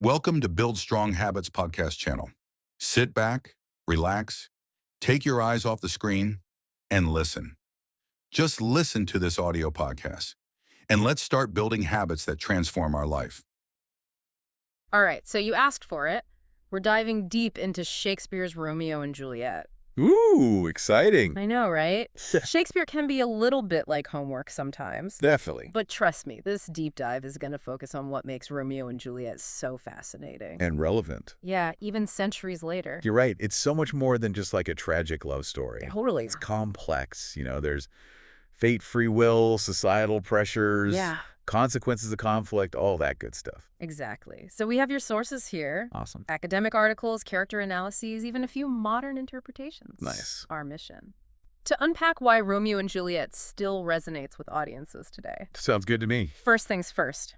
Welcome to Build Strong Habits podcast channel. Sit back, relax, take your eyes off the screen, and listen. Just listen to this audio podcast, and let's start building habits that transform our life. All right, so you asked for it. We're diving deep into Shakespeare's Romeo and Juliet. Ooh, exciting. I know, right? Shakespeare can be a little bit like homework sometimes. Definitely. But trust me, this deep dive is going to focus on what makes Romeo and Juliet so fascinating. And relevant. Yeah, even centuries later. You're right. It's so much more than just like a tragic love story. Totally. It's complex. There's fate, free will, societal pressures, consequences of conflict, all that good stuff. Exactly. So we have your sources here. Awesome. Academic articles, character analyses, even a few modern interpretations. Nice. Our mission. To unpack why Romeo and Juliet still resonates with audiences today. Sounds good to me. First things first.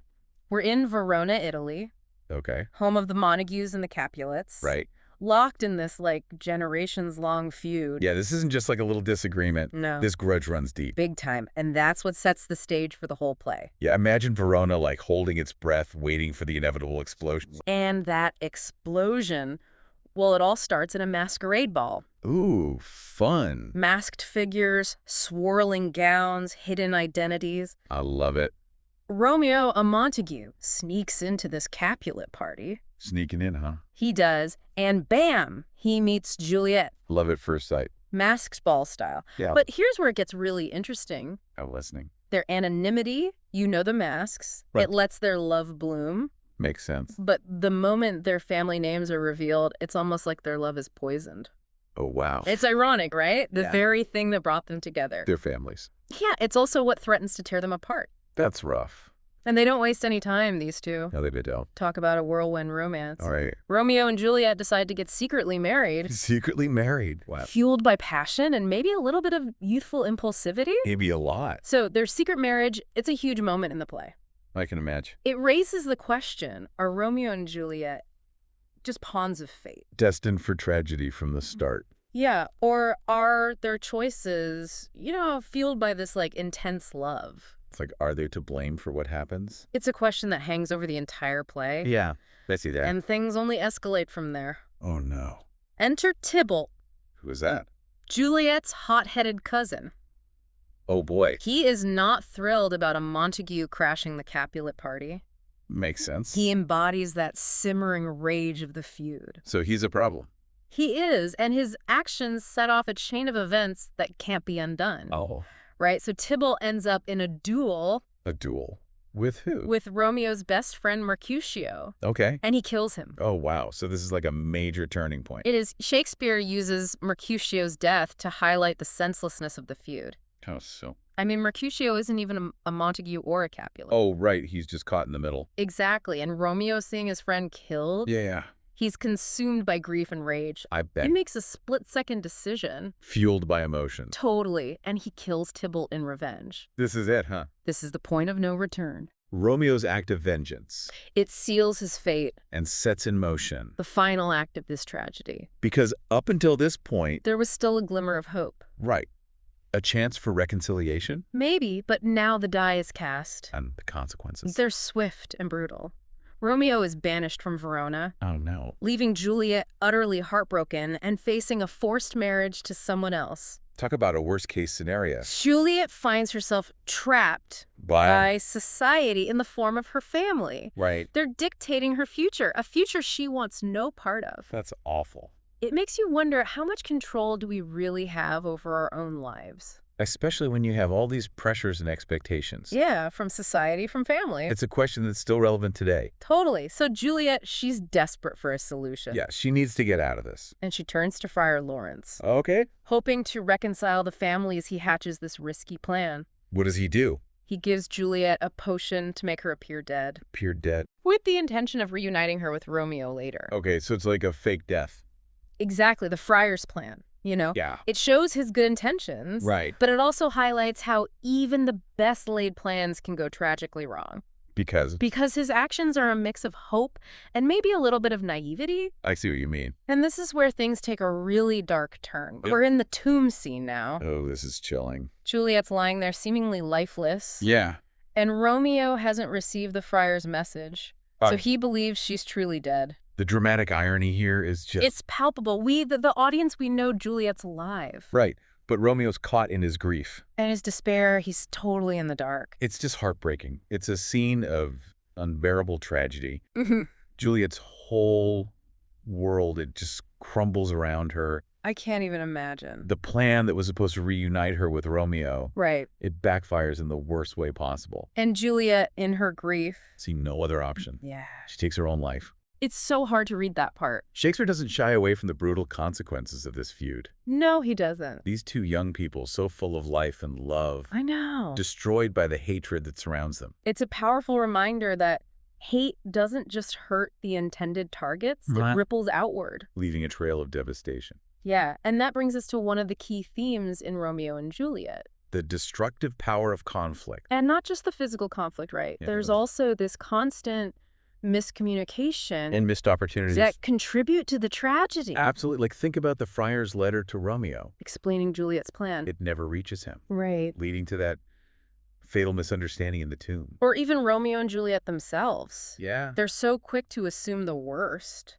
We're in Verona, Italy, Okay. home of the Montagues and the Capulets. Right. Locked in this, generations-long feud. Yeah, this isn't just like a little disagreement. No. This grudge runs deep. Big time. And that's what sets the stage for the whole play. Yeah, imagine Verona holding its breath, waiting for the inevitable explosion. And that explosion, well, it all starts in a masquerade ball. Ooh, fun. Masked figures, swirling gowns, hidden identities. I love it. Romeo, a Montague, sneaks into this Capulet party. Sneaking in, huh? He does, and bam, he meets Juliet. Love at first sight. Masked ball style. Yeah. But here's where it gets really interesting. I'm listening. Their anonymity, the masks, Right. It lets their love bloom. Makes sense. But the moment their family names are revealed, it's almost like their love is poisoned. Oh, wow. It's ironic, right? The Yeah. very thing that brought them together. Their families. Yeah, it's also what threatens to tear them apart. That's rough. And they don't waste any time, these two. No, they don't. Talk about a whirlwind romance. All right. Romeo and Juliet decide to get secretly married. Secretly married. Wow. Fueled by passion and maybe a little bit of youthful impulsivity. Maybe a lot. So their secret marriage, it's a huge moment in the play. I can imagine. It raises the question, are Romeo and Juliet just pawns of fate? Destined for tragedy from the start. Yeah, or are their choices, fueled by this, intense love? It's are they to blame for what happens? It's a question that hangs over the entire play. Yeah, I see that. And things only escalate from there. Oh, no. Enter Tybalt, Who is that? Juliet's hot-headed cousin. Oh, boy. He is not thrilled about a Montague crashing the Capulet party. Makes sense. He embodies that simmering rage of the feud. So he's a problem. He is, and his actions set off a chain of events that can't be undone. Oh. Right? So Tybalt ends up in a duel. A duel? With who? With Romeo's best friend, Mercutio. Okay. And he kills him. Oh, wow. So this is a major turning point. It is. Shakespeare uses Mercutio's death to highlight the senselessness of the feud. Oh, so. I mean, Mercutio isn't even a Montague or a Capulet. Oh, right. He's just caught in the middle. Exactly. And Romeo seeing his friend killed. Yeah. He's consumed by grief and rage. I bet. He makes a split-second decision. Fueled by emotion. Totally. And he kills Tybalt in revenge. This is it, huh? This is the point of no return. Romeo's act of vengeance. It seals his fate. And sets in motion. The final act of this tragedy. Because up until this point... there was still a glimmer of hope. Right. A chance for reconciliation? Maybe, but now the die is cast. And the consequences. They're swift and brutal. Romeo is banished from Verona. Oh, no. Leaving Juliet utterly heartbroken and facing a forced marriage to someone else. Talk about a worst-case scenario. Juliet finds herself trapped by society in the form of her family. Right. They're dictating her future, a future she wants no part of. That's awful. It makes you wonder, how much control do we really have over our own lives? Especially when you have all these pressures and expectations. Yeah, from society, from family. It's a question that's still relevant today. Totally. So Juliet, she's desperate for a solution. Yeah, she needs to get out of this. And she turns to Friar Lawrence. Okay. Hoping to reconcile the families, he hatches this risky plan. What does he do? He gives Juliet a potion to make her appear dead. Appear dead? With the intention of reuniting her with Romeo later. Okay, so it's like a fake death. Exactly, the friar's plan. Yeah. It shows his good intentions. Right. But it also highlights how even the best laid plans can go tragically wrong. Because? Because his actions are a mix of hope and maybe a little bit of naivety. I see what you mean. And this is where things take a really dark turn. Yep. We're in the tomb scene now. Oh, this is chilling. Juliet's lying there seemingly lifeless. Yeah. And Romeo hasn't received the friar's message. So he believes she's truly dead. The dramatic irony here is just... It's palpable. The audience, we know Juliet's alive. Right, but Romeo's caught in his grief. And his despair, he's totally in the dark. It's just heartbreaking. It's a scene of unbearable tragedy. Juliet's whole world, it just crumbles around her. I can't even imagine. The plan that was supposed to reunite her with Romeo, Right. it backfires in the worst way possible. And Juliet, in her grief... See no other option. Yeah. She takes her own life. It's so hard to read that part. Shakespeare doesn't shy away from the brutal consequences of this feud. No, he doesn't. These two young people, so full of life and love, I know. destroyed by the hatred that surrounds them. It's a powerful reminder that hate doesn't just hurt the intended targets, it ripples outward. Leaving a trail of devastation. Yeah, and that brings us to one of the key themes in Romeo and Juliet. The destructive power of conflict. And not just the physical conflict, right? Yeah. There's also this constant miscommunication And missed opportunities. that contribute to the tragedy. Absolutely. Like, think about the friar's letter to Romeo. Explaining Juliet's plan. It never reaches him, Right. leading to that fatal misunderstanding in the tomb. Or even Romeo and Juliet themselves. Yeah. They're so quick to assume the worst.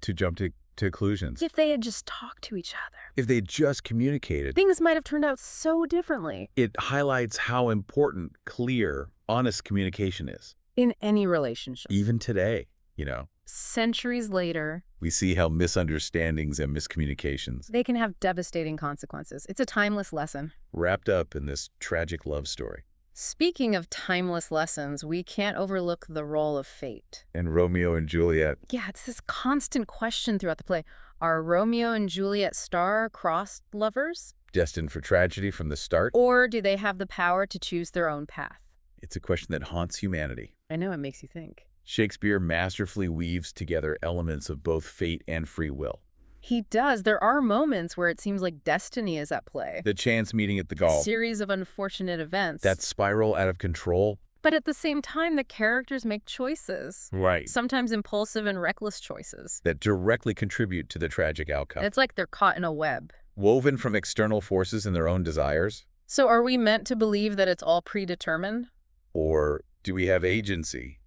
To jump to conclusions. If they had just talked to each other, If they just communicated, things might have turned out so differently. it highlights how important, clear, honest communication is. In any relationship. Even today, you know, Centuries later, we see how misunderstandings and miscommunications they can have devastating consequences. It's a timeless lesson. wrapped up in this tragic love story. Speaking of timeless lessons, we can't overlook the role of fate. And Romeo and Juliet. Yeah, it's this constant question throughout the play. Are Romeo and Juliet star-crossed lovers? Destined for tragedy from the start? Or do they have the power to choose their own path? It's a question that haunts humanity. I know it makes you think. Shakespeare masterfully weaves together elements of both fate and free will. He does. There are moments where it seems like destiny is at play. The chance meeting at the A golf. series of unfortunate events. That spiral out of control. But at the same time, the characters make choices. Right. Sometimes impulsive and reckless choices. That directly contribute to the tragic outcome. It's like they're caught in a web. Woven from external forces and their own desires? So are we meant to believe that it's all predetermined? Or do we have agency?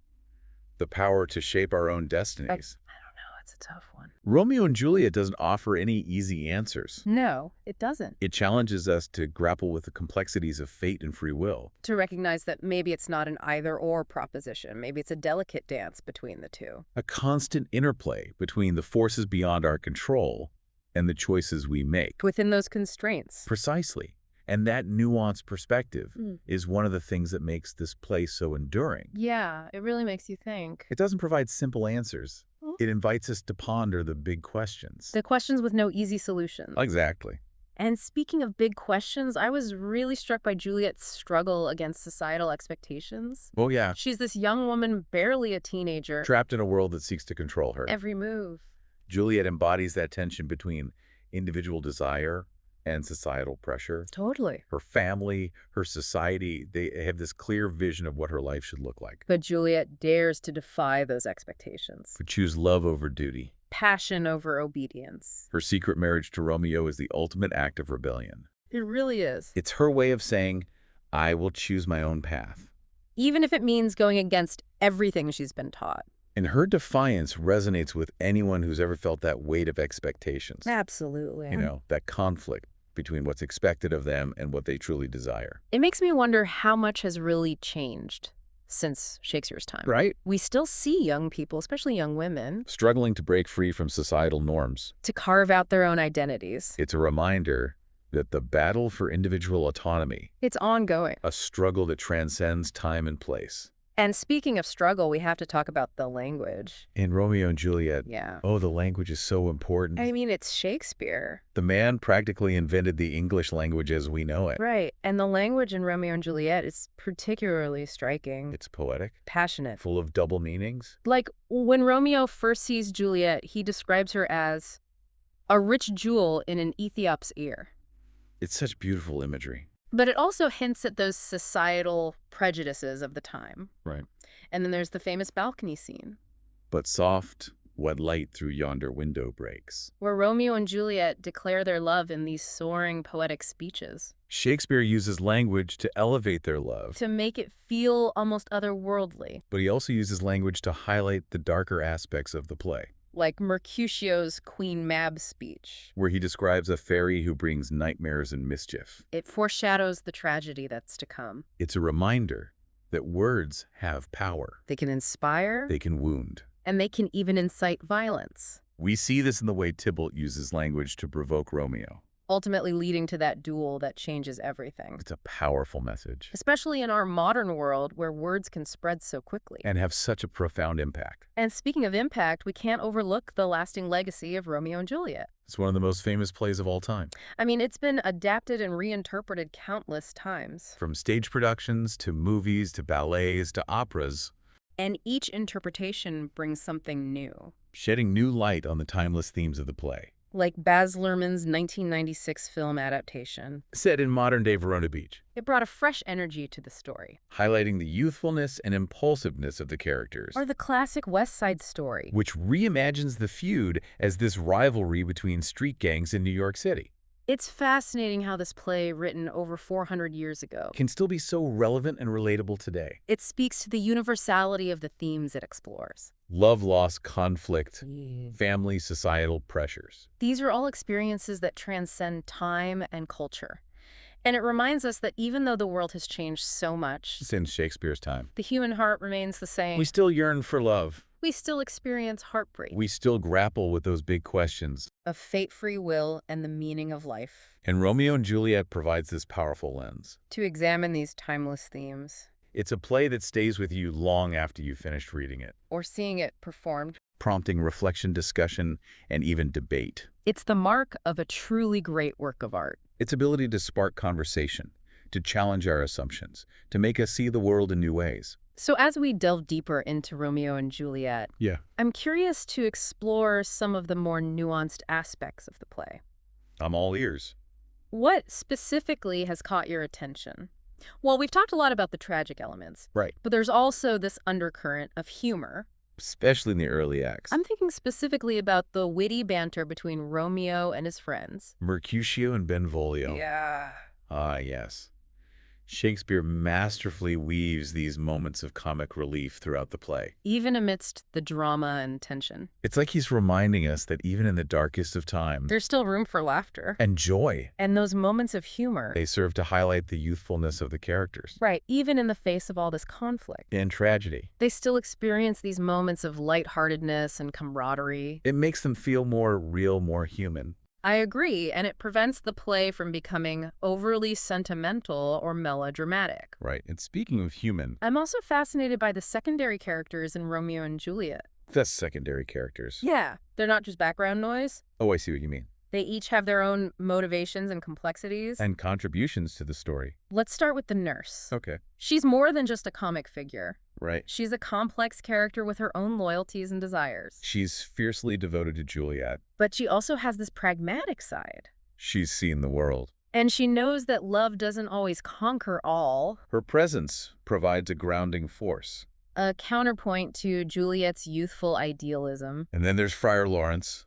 The power to shape our own destinies? I don't know. It's a tough one. Romeo and Juliet doesn't offer any easy answers. No, it doesn't. It challenges us to grapple with the complexities of fate and free will. To recognize that maybe it's not an either-or proposition. Maybe it's a delicate dance between the two. A constant interplay between the forces beyond our control and the choices we make. Within those constraints. Precisely. And that nuanced perspective is one of the things that makes this play so enduring. Yeah, it really makes you think. It doesn't provide simple answers. It invites us to ponder the big questions. The questions with no easy solutions. Exactly. And speaking of big questions, I was really struck by Juliet's struggle against societal expectations. Oh, yeah. She's this young woman, barely a teenager. Trapped in a world that seeks to control her. Every move. Juliet embodies that tension between individual desire and societal pressure. Totally. Her family, her society, they have this clear vision of what her life should look like. But Juliet dares to defy those expectations. To choose love over duty. Passion over obedience. Her secret marriage to Romeo is the ultimate act of rebellion. It really is. It's her way of saying, I will choose my own path. Even if it means going against everything she's been taught. And her defiance resonates with anyone who's ever felt that weight of expectations. Absolutely. You know, that conflict between what's expected of them and what they truly desire. It makes me wonder how much has really changed since Shakespeare's time. Right? We still see young people, especially young women, Struggling to break free from societal norms. to carve out their own identities. It's a reminder that the battle for individual autonomy, It's ongoing. a struggle that transcends time and place. And speaking of struggle, we have to talk about the language. In Romeo and Juliet, Yeah. oh, the language is so important. I mean, it's Shakespeare. The man practically invented the English language as we know it. Right. And the language in Romeo and Juliet is particularly striking. It's poetic, Passionate. full of double meanings. Like, when Romeo first sees Juliet, he describes her as a rich jewel in an Ethiop's ear. It's such beautiful imagery. But it also hints at those societal prejudices of the time. Right. And then there's the famous balcony scene. But soft, What light through yonder window breaks. Where Romeo and Juliet declare their love in these soaring poetic speeches. Shakespeare uses language to elevate their love, To make it feel almost otherworldly. but he also uses language to highlight the darker aspects of the play, Like Mercutio's Queen Mab speech. where he describes a fairy who brings nightmares and mischief. It foreshadows the tragedy that's to come. It's a reminder that words have power. They can inspire, They can wound. and they can even incite violence, We see this in the way Tybalt uses language to provoke Romeo. ultimately leading to that duel that changes everything. It's a powerful message Especially in our modern world where words can spread so quickly. and have such a profound impact. And speaking of impact, we can't overlook the lasting legacy of Romeo and Juliet. It's one of the most famous plays of all time. I mean, it's been adapted and reinterpreted countless times. From stage productions to movies to ballets to operas, And each interpretation brings something new. shedding new light on the timeless themes of the play. Like Baz Luhrmann's 1996 film adaptation. Set in modern-day Verona Beach, It brought a fresh energy to the story. highlighting the youthfulness and impulsiveness of the characters, Or the classic West Side Story. which reimagines the feud as this rivalry between street gangs in New York City. It's fascinating how this play, written over 400 years ago, Can still be so relevant and relatable today. it speaks to the universality of the themes it explores. Love, loss, conflict, family, societal pressures. These are all experiences that transcend time and culture. And it reminds us that even though the world has changed so much, Since Shakespeare's time, the human heart remains the same. we still yearn for love. We still experience heartbreak, We still grapple with those big questions. of fate, free will, and the meaning of life. And Romeo and Juliet provides this powerful lens. To examine these timeless themes, It's a play that stays with you long after you've finished reading it, or seeing it performed, prompting reflection, discussion, and even debate. it's the mark of a truly great work of art. Its ability to spark conversation, to challenge our assumptions, to make us see the world in new ways. So as we delve deeper into Romeo and Juliet, Yeah. I'm curious to explore some of the more nuanced aspects of the play. I'm all ears. What specifically has caught your attention? Well, we've talked a lot about the tragic elements, Right. but there's also this undercurrent of humor. Especially in the early acts. I'm thinking specifically about the witty banter between Romeo and his friends. Mercutio and Benvolio. Yeah. Ah, yes. Shakespeare masterfully weaves these moments of comic relief throughout the play. Even amidst the drama and tension, It's like he's reminding us that even in the darkest of times there's still room for laughter. and joy, And those moments of humor, they serve to highlight the youthfulness of the characters right, even in the face of all this conflict, and tragedy. they still experience these moments of lightheartedness and camaraderie. It makes them feel more real, more human. I agree, and it prevents the play from becoming overly sentimental or melodramatic. Right. And speaking of human, I'm also fascinated by the secondary characters in Romeo and Juliet. that's secondary characters. Yeah, they're not just background noise. Oh, I see what you mean. They each have their own motivations and complexities. And contributions to the story. Let's start with the nurse. Okay. She's more than just a comic figure. Right. She's a complex character with her own loyalties and desires. She's fiercely devoted to Juliet. But she also has this pragmatic side. She's seen the world. And she knows that love doesn't always conquer all. Her presence provides a grounding force. A counterpoint to Juliet's youthful idealism. And then there's Friar Lawrence.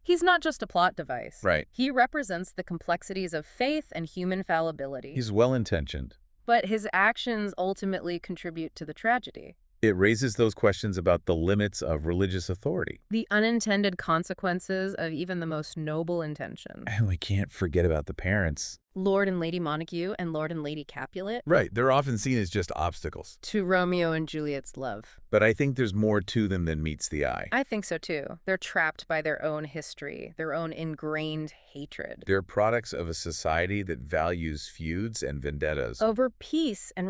He's not just a plot device. Right. He represents the complexities of faith and human fallibility. He's well-intentioned. But his actions ultimately contribute to the tragedy. It raises those questions about the limits of religious authority. The unintended consequences of even the most noble intentions. And we can't forget about the parents. Lord and Lady Montague and Lord and Lady Capulet Right. They're often seen as just obstacles. to Romeo and Juliet's love. But I think there's more to them than meets the eye. I think so too. They're trapped by their own history, their own ingrained hatred. They're products of a society that values feuds and vendettas. Over peace and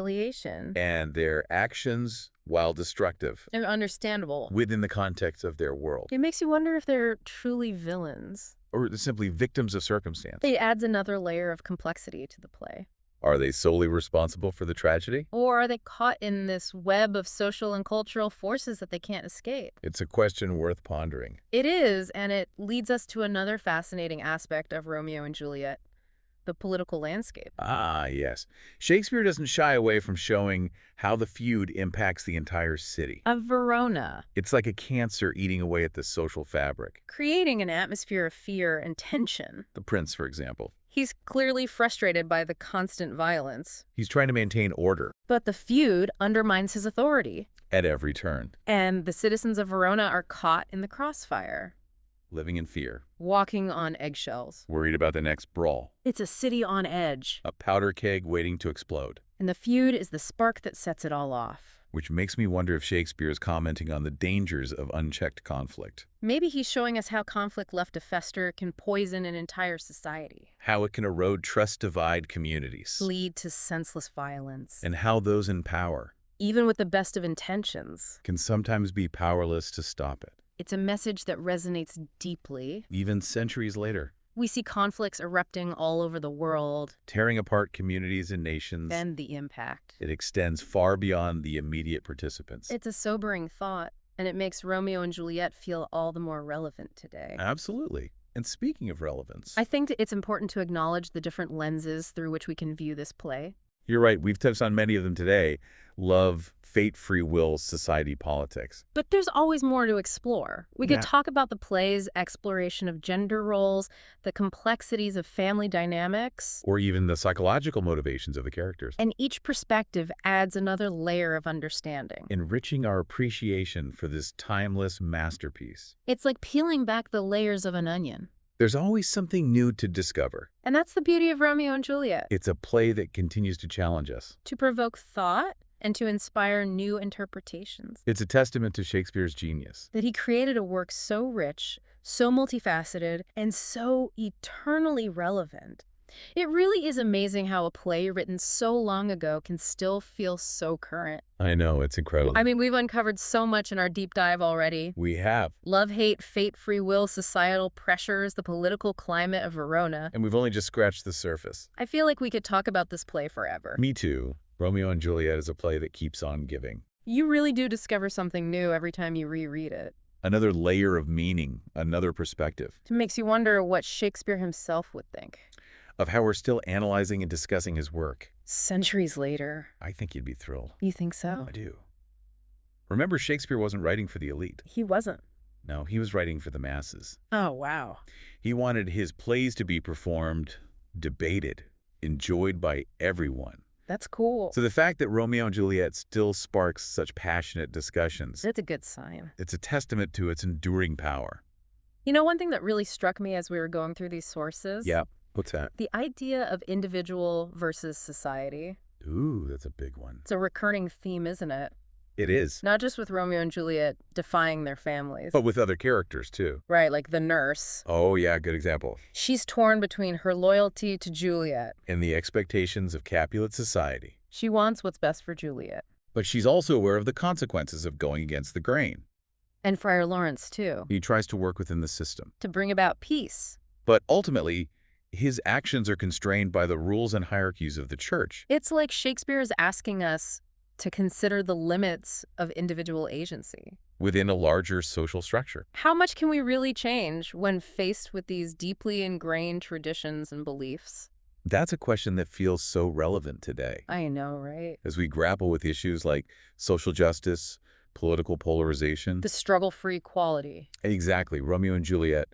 reconciliation. And their actions, while destructive, They're understandable. within the context of their world. It makes you wonder if they're truly villains. Or simply victims of circumstance. It adds another layer of complexity to the play. Are they solely responsible for the tragedy? Or are they caught in this web of social and cultural forces that they can't escape? It's a question worth pondering. It is, and it leads us to another fascinating aspect of Romeo and Juliet, the political landscape. Ah, yes. Shakespeare doesn't shy away from showing how the feud impacts the entire city. Of Verona, It's like a cancer eating away at the social fabric. creating an atmosphere of fear and tension. The prince, for example. He's clearly frustrated by the constant violence. He's trying to maintain order But the feud undermines his authority, at every turn, and the citizens of Verona are caught in the crossfire, living in fear, walking on eggshells. worried about the next brawl, It's a city on edge, a powder keg waiting to explode. and the feud is the spark that sets it all off. Which makes me wonder if Shakespeare is commenting on the dangers of unchecked conflict. Maybe he's showing us how conflict left to fester can poison an entire society, How it can erode trust, divide communities, lead to senseless violence. and how those in power Even with the best of intentions, can sometimes be powerless to stop it, it's a message that resonates deeply. even centuries later, We see conflicts erupting all over the world, tearing apart communities and nations. and the impact. It extends far beyond the immediate participants. It's a sobering thought, and it makes Romeo and Juliet feel all the more relevant today. Absolutely. And speaking of relevance, I think it's important to acknowledge the different lenses through which we can view this play. you're right, we've touched on many of them today. Love, fate, free will, society, politics. But there's always more to explore. We Yeah. could talk about the play's exploration of gender roles, the complexities of family dynamics, Or even the psychological motivations of the characters. and each perspective adds another layer of understanding. Enriching our appreciation for this timeless masterpiece. It's like peeling back the layers of an onion. There's always something new to discover. And that's the beauty of Romeo and Juliet, It's a play that continues to challenge us. to provoke thought and to inspire new interpretations. It's a testament to Shakespeare's genius. That he created a work so rich, so multifaceted, and so eternally relevant. It really is amazing how a play written so long ago can still feel so current. I know, it's incredible. I mean, we've uncovered so much in our deep dive already. We have. Love, hate, fate, free will, societal pressures, the political climate of Verona. And we've only just scratched the surface. I feel like we could talk about this play forever. Me too. Romeo and Juliet is a play that keeps on giving. You really do discover something new every time you reread it. Another layer of meaning, another perspective, It makes you wonder what Shakespeare himself would think. of how we're still analyzing and discussing his work. Centuries later. I think you'd be thrilled. You think so? I do. Remember, Shakespeare wasn't writing for the elite. He wasn't. No, he was writing for the masses. Oh, wow. He wanted his plays to be performed, debated, enjoyed by everyone. That's cool. So the fact that Romeo and Juliet still sparks such passionate discussions, That's a good sign. it's a testament to its enduring power. You know, one thing that really struck me as we were going through these sources? Yeah, what's that? The idea of individual versus society. Ooh, that's a big one. It's a recurring theme, isn't it? It is. Not just with Romeo and Juliet defying their families. But with other characters, too. Right, like the nurse. Oh, yeah, good example. She's torn between her loyalty to Juliet. And the expectations of Capulet society. She wants what's best for Juliet. But she's also aware of the consequences of going against the grain. And Friar Lawrence, too. He tries to work within the system. To bring about peace. But ultimately, his actions are constrained by the rules and hierarchies of the church. It's like Shakespeare is asking us to consider the limits of individual agency. Within a larger social structure. How much can we really change when faced with these deeply ingrained traditions and beliefs? That's a question that feels so relevant today. I know, right? As we grapple with issues like social justice, political polarization. The struggle for equality. Exactly, Romeo and Juliet.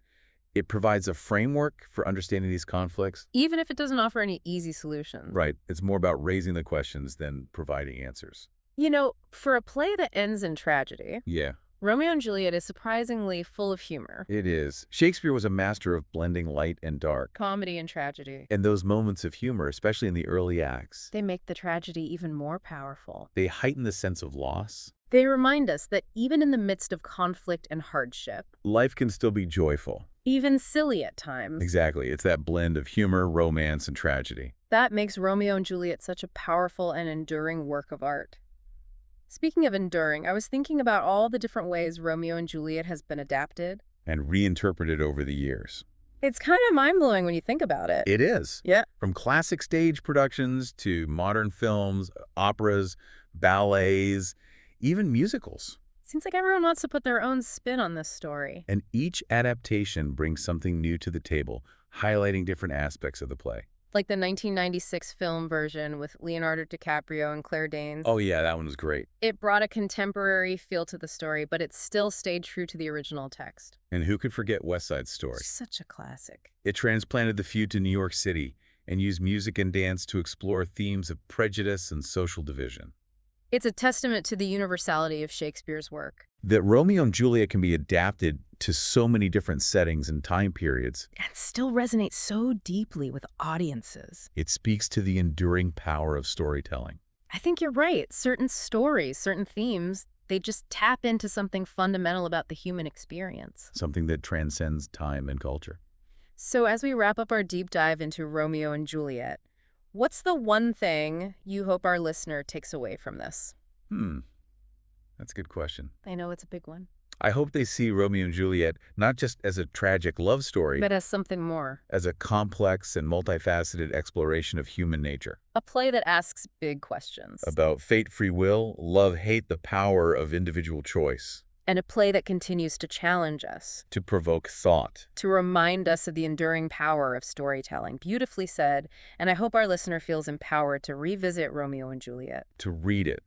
It provides a framework for understanding these conflicts. Even if it doesn't offer any easy solutions. Right, it's more about raising the questions than providing answers. You know, for a play that ends in tragedy, Yeah, Romeo and Juliet is surprisingly full of humor. it is. Shakespeare was a master of blending light and dark. Comedy and tragedy. And those moments of humor, especially in the early acts, They make the tragedy even more powerful. they heighten the sense of loss. They remind us that even in the midst of conflict and hardship, Life can still be joyful. even silly at times, Exactly, it's that blend of humor, romance, and tragedy. that makes Romeo and Juliet such a powerful and enduring work of art. Speaking of enduring, I was thinking about all the different ways Romeo and Juliet has been adapted. And reinterpreted over the years. It's kind of mind-blowing when you think about it. It is. Yeah. From classic stage productions to modern films, operas, ballets, even musicals. Seems like everyone wants to put their own spin on this story. And each adaptation brings something new to the table, highlighting different aspects of the play. Like the 1996 film version with Leonardo DiCaprio and Claire Danes. Oh yeah, that one was great. It brought a contemporary feel to the story, but it still stayed true to the original text. And who could forget West Side Story? Such a classic. It transplanted the feud to New York City and used music and dance to explore themes of prejudice and social division. It's a testament to the universality of Shakespeare's work. That Romeo and Juliet can be adapted to so many different settings and time periods. And still resonates so deeply with audiences. It speaks to the enduring power of storytelling. I think you're right. Certain stories, certain themes, they just tap into something fundamental about the human experience. Something that transcends time and culture. So as we wrap up our deep dive into Romeo and Juliet, what's the one thing you hope our listener takes away from this? That's a good question. I know it's a big one. I hope they see Romeo and Juliet not just as a tragic love story, But as something more. as a complex and multifaceted exploration of human nature. A play that asks big questions. About fate, free will, love, hate, the power of individual choice. And a play that continues to challenge us. To provoke thought. To remind us of the enduring power of storytelling. Beautifully said. And I hope our listener feels empowered to revisit Romeo and Juliet. To read it,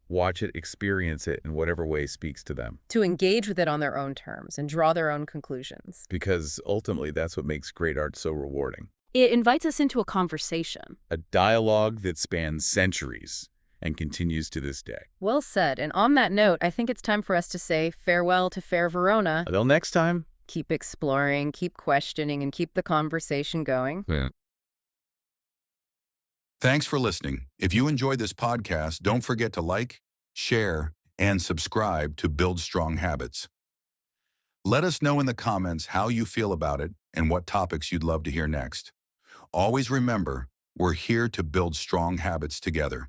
watch it, experience it in whatever way speaks to them. To engage with it on their own terms and draw their own conclusions. Because ultimately that's what makes great art so rewarding. It invites us into a conversation. A dialogue that spans centuries and continues to this day. Well said. And on that note, I think it's time for us to say farewell to fair Verona. Until next time. Keep exploring, keep questioning, and keep the conversation going. Yeah. Thanks for listening. If you enjoyed this podcast, don't forget to like, share, and subscribe to Build Strong Habits. Let us know in the comments how you feel about it and what topics you'd love to hear next. Always remember, we're here to build strong habits together.